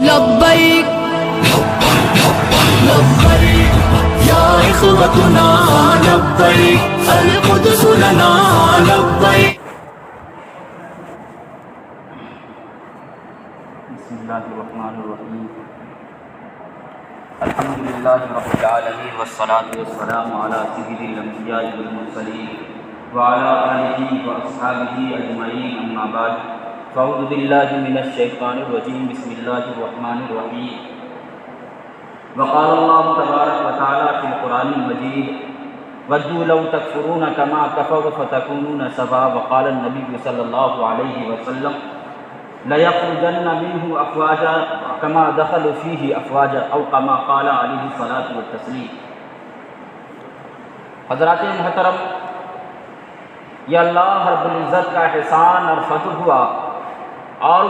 لبیک لبیک یا اخوتنا لبیک القدس لنا لبیک. بسم اللہ الرحمن الرحیم. الحمد للہ رب العالمین والصلاة والسلام علی سید الانبیاء والمرسلین وعلی آلہ واصحابہ اجمعین. اما بعد فاعوذ باللہ من الشیطان الرجیم. بسم اللہ الرحمن الرحیم. وقال اللہ تبارک وتعالی فی القرآن المجید ودوا لو تکفرون کما کفروا فتکونون سواء. وقال النبی صلی اللہ علیہ وسلم لَيَخْرُجَنَّ مِنْهُ أَفْوَاجًا كَمَا دَخَلُوا فِيهِ أَفْوَاجًا أو كما قال علیہ الصلاۃ والتسلیم. حضرات محترم، یہ اللہ رب العزت کا احسان اور فضل ہوا اور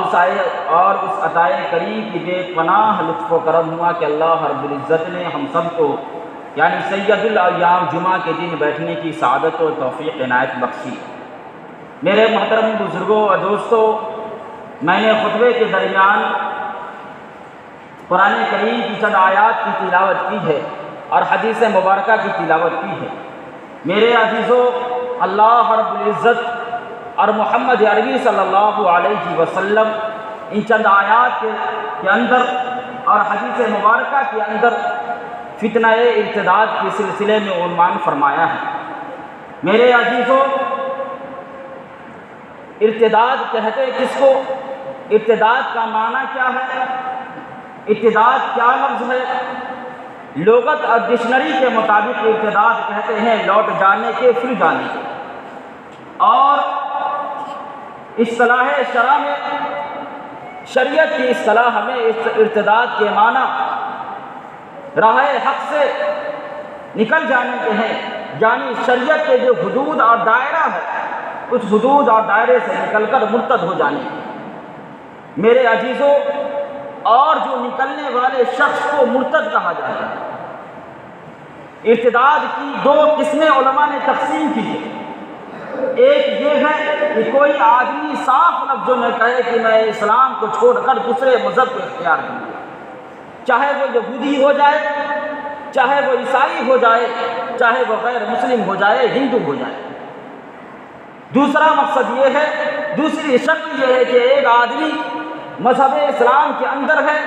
اس عطائے کریم کی بے پناہ لطف و کرم ہوا کہ اللہ رب العزت نے ہم سب کو یعنی سید الایام جمعہ کے دن بیٹھنے کی سعادت و توفیق عنایت بخشی. میرے محترم بزرگوں اور دوستوں، میں نے خطبے کے درمیان قرآن کریم کی چند آیات کی تلاوت کی ہے اور حدیث مبارکہ کی تلاوت کی ہے. میرے عزیزوں، اللہ رب العزت اور محمد عربی صلی اللہ علیہ وسلم ان چند آیات کے اندر اور حدیث مبارکہ کے اندر فتنہ ارتداد کے سلسلے میں عنوان فرمایا ہے. میرے عزیزوں، ارتداد کہتے کس کو؟ ارتداد کا معنی کیا ہے؟ ارتداد کیا لفظ ہے؟ لغت اور ڈکشنری کے مطابق ارتداد کہتے ہیں لوٹ جانے کے، پھر جانے کے. اور اصطلاح شرع میں، شریعت کی اصطلاح میں ارتداد کے معنی راہ حق سے نکل جانے کے ہیں، یعنی شریعت کے جو حدود اور دائرہ ہے اس حدود اور دائرے سے نکل کر مرتد ہو جانے. میرے عزیزوں، اور جو نکلنے والے شخص کو مرتد کہا جاتا ہے. ارتداد کی دو قسمیں علماء نے تقسیم کی ہے. ایک یہ ہے کہ کوئی آدمی صاف لفظوں میں کہے کہ میں اسلام کو چھوڑ کر دوسرے مذہب کو اختیار کروں، چاہے وہ یہودی ہو جائے، چاہے وہ عیسائی ہو جائے، چاہے وہ غیر مسلم ہو جائے، ہندو ہو جائے. دوسرا مقصد یہ ہے، دوسری شکل یہ ہے کہ ایک آدمی مذہب اسلام کے اندر ہے،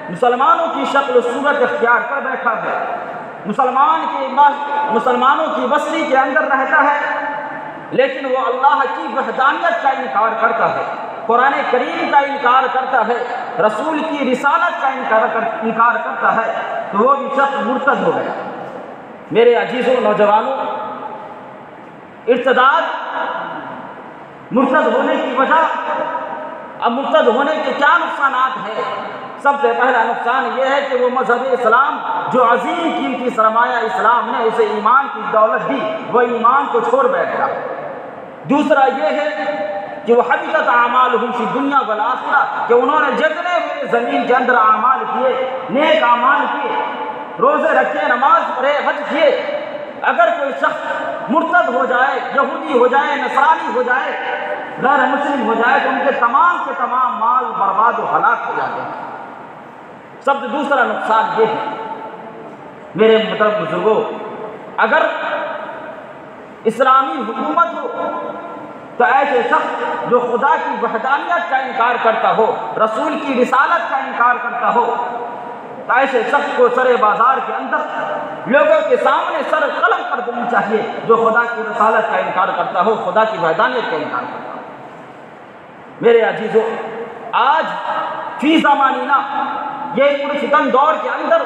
مسلمانوں کی شکل و صورت اختیار کر بیٹھا ہے، مسلمانوں کی بستی کے اندر رہتا ہے، لیکن وہ اللہ کی وحدانیت کا انکار کرتا ہے، قرآن کریم کا انکار کرتا ہے، رسول کی رسالت کا انکار کرتا ہے، تو وہ بھی شخص مرتد ہو گیا. میرے عزیزوں، نوجوانوں، ارتداد مرتد ہونے کی وجہ، اب مرتد ہونے کے کیا نقصانات ہیں؟ سب سے پہلا نقصان یہ ہے کہ وہ مذہب اسلام جو عظیم قیمتی سرمایہ اسلام نے اسے ایمان کی دولت دی، وہ ایمان کو چھوڑ بیٹھ گیا. دوسرا یہ ہے کہ وہ حبطت اعمالہم فی الدنیا والآخرہ، کہ انہوں نے جتنے بھی زمین کے اندر اعمال کیے، نیک اعمال کیے، روزے رکھے، نماز پڑھے، حج کیے، اگر کوئی شخص مرتد ہو جائے، یہودی ہو جائے، نصرانی ہو جائے، غیر مسلم ہو جائے، تو ان کے تمام مال برباد و ہلاک ہو جاتے ہیں. سب سے دوسرا نقصان یہ ہے میرے محترم بزرگوں، اگر اسلامی حکومت ہو تو ایسے شخص جو خدا کی وحدانیت کا انکار کرتا ہو، رسول کی رسالت کا انکار کرتا ہو، تو ایسے شخص کو سر بازار کے اندر لوگوں کے سامنے سر قلم کر دینی چاہیے جو خدا کی رسالت کا انکار کرتا ہو، خدا کی وحدانیت کا انکار کرتا ہو. میرے عزیزوں، آج فی زمانینا یہ پرفتن دور کے اندر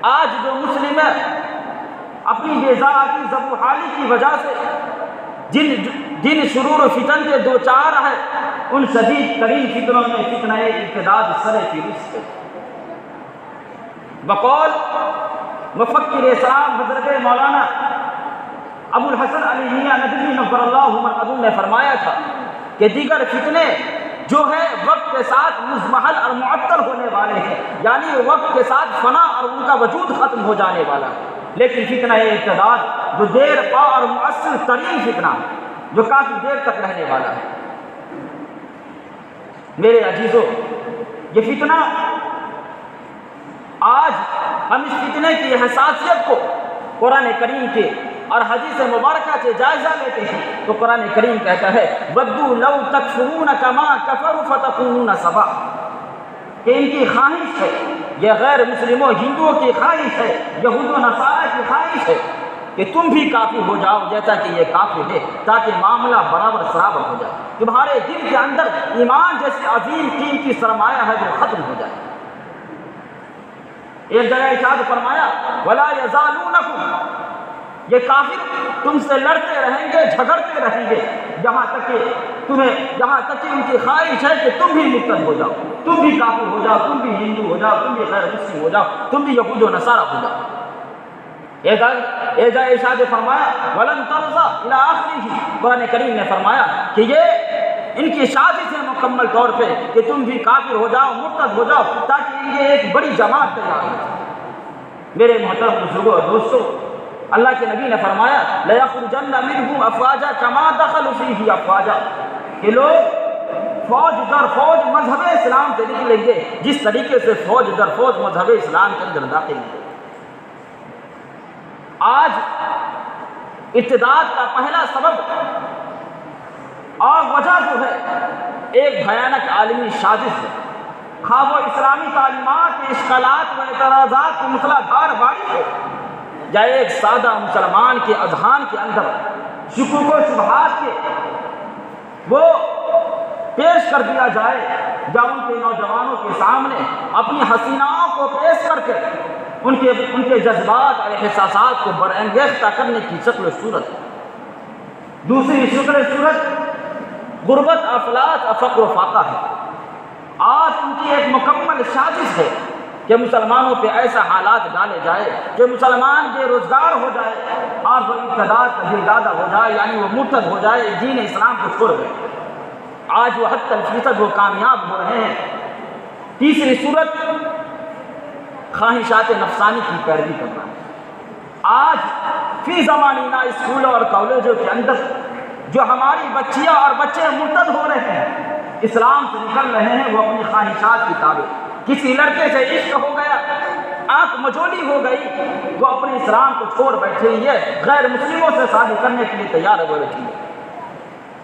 آج جو مسلم ہے اپنی بیزاتی زبوحالی کی وجہ سے جن شرور و فتن کے دو چار ہے، ان شدید ترین فتنوں میں فتنہ ارتداد سر فہرست ہے. بقول مفکر اسلام حضرت مولانا ابو الحسن علی میاں ندوی نور اللہ مرقدہ نے فرمایا تھا کہ دیگر فتنے جو ہے وقت کے ساتھ مزمحل اور معطل ہونے والے ہیں، یعنی وقت کے ساتھ فنا اور ان کا وجود ختم ہو جانے والا ہے، لیکن فتنہ ارتداد جو دیر پا اور مؤثر ترین فتنہ جو کافی دیر تک رہنے والا ہے. میرے عزیزوں، یہ فتنہ آج ہم اس فتنے کی حساسیت کو قرآن کریم کے اور حدیث مبارکہ سے جائزہ لیتے ہیں تو قرآن کریم کہتا ہے وَدُّوا لَوْ تَكْفُرُونَ كَمَا كَفَرُوا فَتَكُونُونَ سَوَاءً، کہ ان کی خواہش ہے، یہ غیر مسلموں ہندوؤں کی خواہش ہے، یہود و نصارہ کی خواہش ہے کہ تم بھی کافر ہو جاؤ جیسا کہ یہ کافر ہے، تاکہ معاملہ برابر سرابر ہو جائے، تمہارے دل کے اندر ایمان جیسی عظیم قیمتی سرمایہ ہے وہ ختم ہو جائے۔ ایک جگہ ارشاد فرمایا وَلَا يَزَالُونَكُمْ، یہ کافر تم سے لڑتے رہیں گے، جھگڑتے رہیں گے، یہاں تک کہ ان کی خواہش ہے کہ تم بھی مرتد ہو جاؤ، تم بھی کافر ہو جاؤ، تم بھی ہندو ہو جاؤ، تم بھی غیر مسلم ہو جاؤ، تم بھی یہود و نصارہ ہو جاؤ۔ ایک جگہ ارشاد فرمایا وَلَن تَرْضَىٰ إِلَىٰ آخِرِهِ، قرآن کریم نے فرمایا کہ یہ ان کی سازش ہے مکمل طور پہ کہ تم بھی کافر ہو جاؤ، مرتد ہو جاؤ، تاکہ یہ ایک بڑی جماعت تیار ہو جائے۔ میرے محترم بزرگوں اور دوستوں، اللہ کے نبی نے فرمایا لَيَخْرُجَنَّ مِنْهُمْ أَفْوَاجًا كَمَا دَخَلُوا فِيهِ أَفْوَاجًا، کہ لوگ فوج در فوج مذہب اسلام سے نکلیں گے جس طریقے سے فوج در فوج مذہب اسلام کے اندر داخل ہوئے۔ آج ارتداد کا پہلا سبب اور وجہ جو ہے ایک بھیانک عالمی سازش ہے، خواہ وہ اسلامی تعلیمات کے اشکالات و اعتراضات کی مسلح دھار باری ہو، یا ایک سادہ مسلمان کے اذہان کے اندر شکوک و شبہات کے وہ پیش کر دیا جائے، یا ان کے نوجوانوں کے سامنے اپنی حسیناؤں کو پیش کر کے ان کے جذبات اور احساسات کو برانگیختہ کرنے کی شکل و صورت۔ دوسری شکل و صورت غربت، افلاس، فقر و فاقہ ہے۔ آج ان کی ایک مکمل سازش ہے کہ مسلمانوں پہ ایسا حالات ڈالے جائے کہ مسلمان بے روزگار ہو جائے اور وہ ارتداد کا دلدادہ ہو جائے، یعنی وہ مرتد ہو جائے، دین اسلام کو چھوڑ گئے۔ آج وہ حتی الفیصد وہ کامیاب ہو رہے ہیں۔ تیسری صورت خواہشات نفسانی کی پیروی کرنا ہے۔ آج فی زمانینا اسکولوں اور کالجوں کے اندر جو ہماری بچیاں اور بچے مرتد ہو رہے ہیں، اسلام سے نکل رہے ہیں، وہ اپنی خواہشات کی تابع، کسی لڑکے سے عشق ہو گیا، آنکھ مجولی ہو گئی، وہ اپنے اسلام کو چھوڑ بیٹھے ہوئی ہے، غیر مسلموں سے شادی کرنے کے لیے تیار ہو بیٹھی ہے۔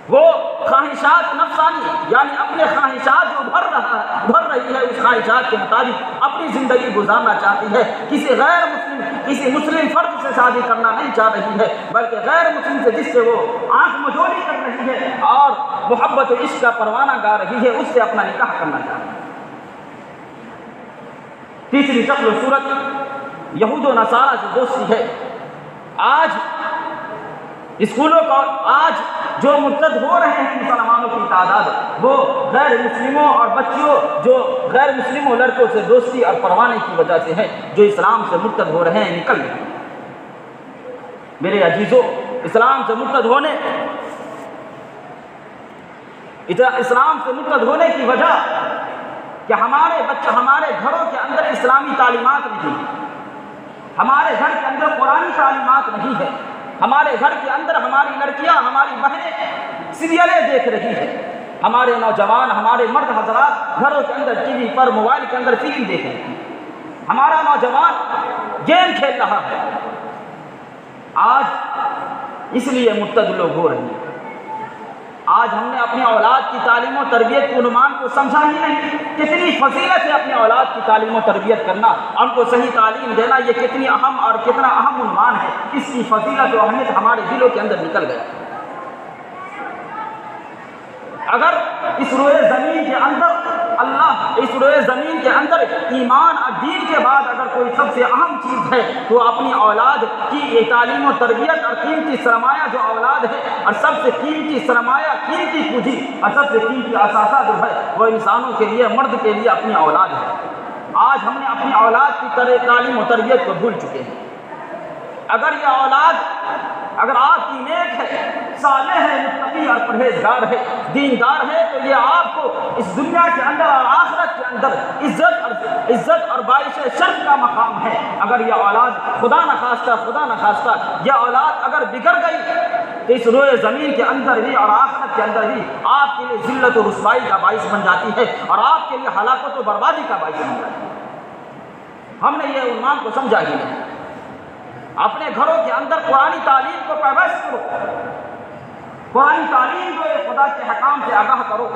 وہ خواہشات نفسانی، یعنی اپنے خواہشات جو بھر رہی ہے، اس خواہشات کے مطابق اپنی زندگی گزارنا چاہتی ہے، کسی مسلم فرد سے شادی کرنا نہیں چاہ رہی ہے، بلکہ غیر مسلم سے جس سے وہ آنکھ مجولی کر رہی ہے اور محبت و عشق کا پروانہ گا رہی ہے، اس سے اپنا نکاح کرنا چاہتی ہے۔ تیسری شکل و صورت یہود و نصارہ سے دوستی ہے۔ آج اسکولوں کا آج جو مرتد ہو رہے ہیں مسلمانوں کی تعداد، وہ غیر مسلموں اور بچیوں جو غیر مسلموں لڑکوں سے دوستی اور پروانے کی وجہ سے ہے، جو اسلام سے مرتد ہو رہے ہیں، نکل رہے ہیں۔ میرے عزیزوں، اسلام سے مرتد ہونے کی وجہ کہ ہمارے بچے، ہمارے گھروں کے اندر اسلامی تعلیمات نہیں ہیں، ہمارے گھر کے اندر قرآنی تعلیمات نہیں ہے، ہمارے گھر کے اندر ہماری لڑکیاں، ہماری بہنیں سیریلیں دیکھ رہی ہیں، ہمارے نوجوان، ہمارے مرد حضرات گھروں کے اندر ٹی وی پر، موبائل کے اندر فلم دیکھ رہے ہیں، ہمارا نوجوان گیم کھیل رہا ہے۔ آج اس لیے مرتد لوگ ہو رہے ہیں۔ آج ہم نے اپنی اولاد کی تعلیم و تربیت کے عنوان کو سمجھا ہی نہیں، کتنی فضیلت ہے اپنی اولاد کی تعلیم و تربیت کرنا، ان کو صحیح تعلیم دینا، یہ کتنی اہم اور کتنا اہم عنوان ہے، اس کی فضیلت و اہمیت ہمارے دلوں کے اندر نکل گیا۔ اگر اس روئے زمین کے اندر ایمان اور دین کے بعد اگر کوئی سب سے اہم چیز ہے تو اپنی اولاد کی تعلیم و تربیت اور قیمتی سرمایہ جو اولاد ہے، اور سب سے قیمتی سرمایہ، قیمتی پونجی اور سب سے قیمتی اثاثہ جو ہے وہ انسانوں کے لیے، مرد کے لیے اپنی اولاد ہے۔ آج ہم نے اپنی اولاد کی تعلیم و تربیت کو بھول چکے ہیں۔ اگر یہ اولاد اگر آپ کی نیک ہے، صالح ہے، متقی اور پرہیزگار ہے، دیندار ہے، تو یہ آپ کو اس دنیا کے اندر اور آخرت کے اندر عزت اور باعث شرف کا مقام ہے۔ اگر یہ اولاد خدا نخواستہ یہ اولاد اگر بگڑ گئی تو اس روئے زمین کے اندر بھی اور آخرت کے اندر بھی آپ کے لیے ذلت و رسوائی کا باعث بن جاتی ہے اور آپ کے لیے ہلاکت و بربادی کا باعث بن جاتی ہے۔ ہم نے یہ عنوان کو سمجھا ہی نہیں۔ اپنے گھروں کے اندر قرآنی تعلیم کو پیوست کرو، قرآنی تعلیم کو خدا کے حکام سے آگاہ کرو۔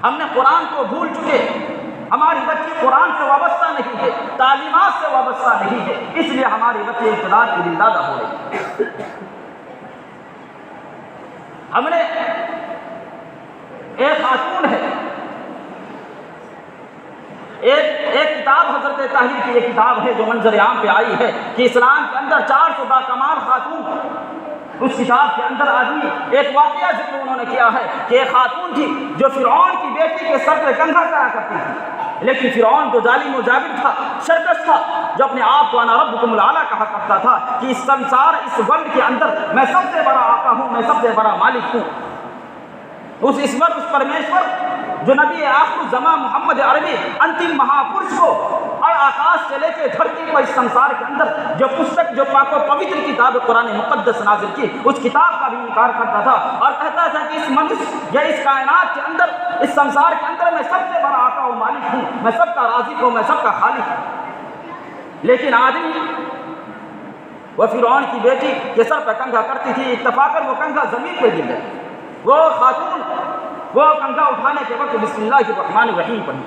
ہم نے قرآن کو بھول چکے، ہماری بچی قرآن سے وابستہ نہیں ہے، تعلیمات سے وابستہ نہیں ہے، اس لیے ہماری بچے ارتداد کی دلدادہ ہو رہی ہے۔ ہم نے ایک خاتون ہے، ایک کتاب حضرت طاہر کی ایک کتاب ہے جو منظر عام پہ آئی ہے کہ اسلام کے اندر 400 باکمال خاتون، اس کتاب کے اندر آدمی ایک واقعہ ذکر انہوں نے کیا ہے کہ ایک خاتون تھی جو فرعون کی بیٹی کے سر پہ کنگھا کرا کرتی تھی، لیکن فرعون جو ظالم و جابر تھا، شرکش تھا، جو اپنے آپ کو انا ربکم الاعلیٰ کہا کرتا تھا کہ اس سنسار اس ورلڈ کے اندر میں سب سے بڑا آقا ہوں، میں سب سے بڑا مالک ہوں، اس پرمیشور جو نبی آخر الزمان محمد عربی انتم مہاپرش کو اور آکاش سے لے کے دھرتی کو اس سنسار کے اندر جو پستک جو پاک و پوتر کتاب قرآن مقدس نازل کی، اس کتاب کا بھی انکار کرتا تھا اور کہتا تھا کہ اس منش یا اس کائنات کے اندر، اس سنسار کے اندر میں سب سے بڑا آقا و مالک ہوں، میں سب کا رازق ہوں، میں سب کا خالق ہوں۔ لیکن آدمی وہ فرعون کی بیٹی کے سر پہ کنگھا کرتی تھی، اتفاقاً وہ کنگھا زمین پہ گر گئی۔ وہ خاتون وہ کنگھا اٹھانے کے وقت بسم اللہ الرحمن الرحیم پڑھی۔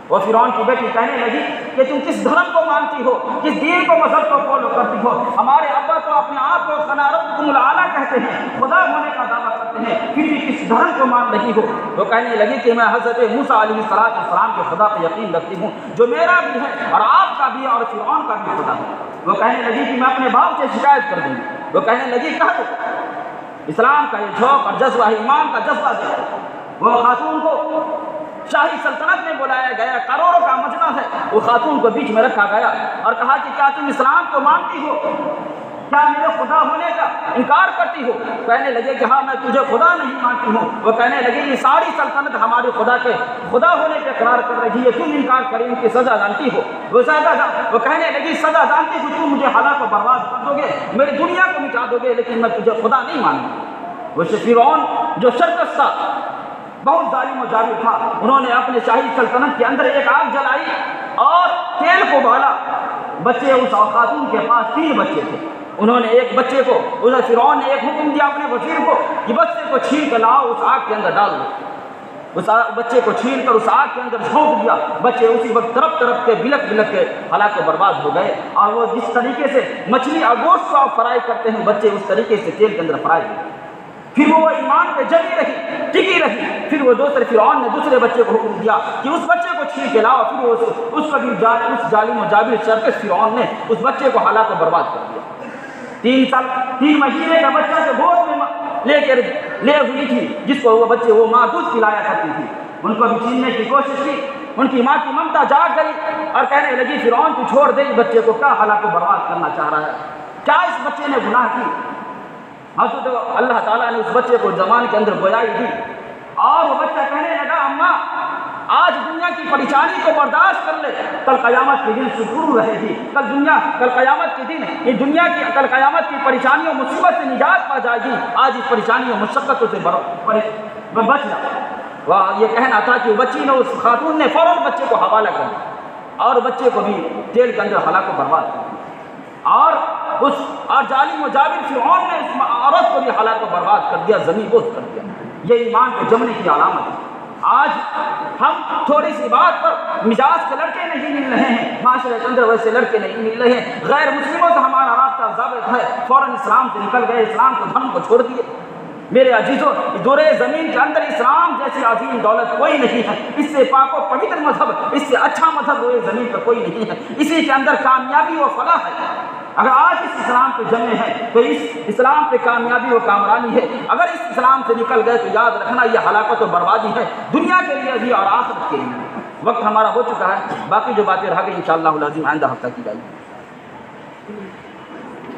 وہ فرعون کی بیٹی کہنے لگی کہ تم کس دھرم کو مانتی ہو، کس دین کو، مذہب کو فالو کرتی ہو؟ ہمارے ابا تو اپنے آپ کو انا ربکم الاعلیٰ کہتے ہیں، خدا ہونے کا دعویٰ کرتے ہیں، پھر بھی کس دھرم کو مان رہی ہو؟ وہ کہنے لگی کہ میں حضرت موسیٰ علیہ السلام کے خدا پہ یقین رکھتی ہوں، جو میرا بھی ہے اور آپ کا بھی ہے اور فرعون کا بھی خدا ہے۔ وہ کہنے لگی کہ میں اپنے باپ سے شکایت کر دوں گی۔ وہ کہنے لگی کہہ دو، اسلام کا یہ ذوق اور جذبہ ہے، ایمان کا جذبہ ہے۔ وہ خاتون کو شاہی سلطنت میں بلایا گیا، کروڑوں کا مجمع ہے، وہ خاتون کو بیچ میں رکھا گیا اور کہا کہ کیا تم اسلام کو مانتی ہو؟ کیا میرے خدا ہونے کا انکار کرتی ہو؟ کہنے لگے کہ ہاں میں تجھے خدا نہیں مانتی ہوں۔ وہ کہنے لگے یہ ساری سلطنت ہمارے خدا کے خدا ہونے کے اقرار کر رہی ہے، تم انکار کریں ان کی سزا جانتی ہو؟ وہ کہنے لگی سزا جانتی ہو، تم مجھے ہلاک و برباد کر دو گے، میری دنیا کو مٹا دو گے، لیکن میں تجھے خدا نہیں مانوں۔ وہ فرعون جو شرکش تھا، بہت ظالم و جابر تھا، انہوں نے اپنے شاہی سلطنت کے اندر ایک آگ جلائی اور تیل کو بالا۔ بچے اس خاتون کے پاس 3 بچے تھے، انہوں نے ایک بچے کو، فرعون نے ایک حکم دیا اپنے وزیر کو کہ بچے کو چھین کر لاؤ، اس آگ کے اندر ڈال دو۔ اس بچے کو چھین کر اس آگ کے اندر جھونک دیا۔ بچے اسی وقت تڑپ تڑپ کے بلک بلک کے ہلاک و برباد ہو گئے۔ اور وہ جس طریقے سے مچھلی اور گوشت کو آپ فرائی کرتے ہیں، بچے اس طریقے سے تیل کے اندر فرائی ہوئے۔ پھر وہ ایمان پہ جمی رہی، ٹکی رہی۔ پھر وہ فرعون نے دوسرے بچے کو حکم دیا کہ اس بچے کو چھین کے لاؤ۔ پھر وہ اس ظالم و جابر شرکش فرعون نے اس بچے کو ہلاک و برباد کر دیا۔ 3 مہینے کا بچہ جو گود میں لے ہوئی تھی، جس کو وہ بچے وہ ماں دودھ پلایا کرتی تھی، ان کو بھی چھیننے کی کوشش کی۔ ان کی ماں کی ممتا جاگ گئی اور کہنے لگی فرعون تو چھوڑ دے، بچے کو کیا ہلاک و برباد کرنا چاہ رہا ہے؟ کیا اس بچے نے گناہ کی؟ حضرت اللہ تعالیٰ نے اس بچے کو زمان کے اندر گویائی دی اور وہ بچہ کہنے لگا اماں آج دنیا کی پریشانی کو برداشت کر لے، کل قیامت کے دن سکون رہے گی۔ کل قیامت کے دن یہ دنیا کی کل قیامت کی پریشانیوں مصیبت سے نجات پا جائے گی۔ آج اس پریشانیوں مشقتوں سے بچ جا۔ وہ یہ کہنا تھا کہ بچی نے، اس خاتون نے فوراً بچے کو حوالہ کر دیا اور بچے کو بھی تیل کے اندر ہلاک و برباد کر دیا۔ اور ظالم و جابر فرعون نے اس عورت کو بھی ہلاک و برباد کر دیا، زمین بوس کر دیا۔ یہ ایمان کو جمنے کی علامت ہے۔ آج ہم تھوڑی سی بات پر مزاج کے لڑکے نہیں مل رہے ہیں، معاشرے کے اندر ویسے لڑکے نہیں مل رہے ہیں، غیر مسلموں سے ہمارا رابطہ ضابط ہے، فوراً اسلام سے نکل گئے، اسلام کو دھرم کو چھوڑ دیے۔ میرے عزیزوں، دورے زمین کے اندر اسلام جیسی عظیم دولت کوئی نہیں ہے، اس سے پاک و پوتر مذہب، اس سے اچھا مذہب دورے زمین پر کوئی نہیں ہے، اسی کے اندر کامیابی و فلاح ہے۔ اگر آج اس اسلام پہ جمے ہیں تو اس اسلام پہ کامیابی و کامرانی ہے، اگر اس اسلام سے نکل گئے تو یاد رکھنا یہ ہلاکت و بربادی ہے، دنیا کے لیے بھی اور آخرت کے لیے۔ وقت ہمارا ہو چکا ہے، باقی جو باتیں رہ گئی انشاءاللہ العظیم آئندہ ہفتہ کی جائے گی۔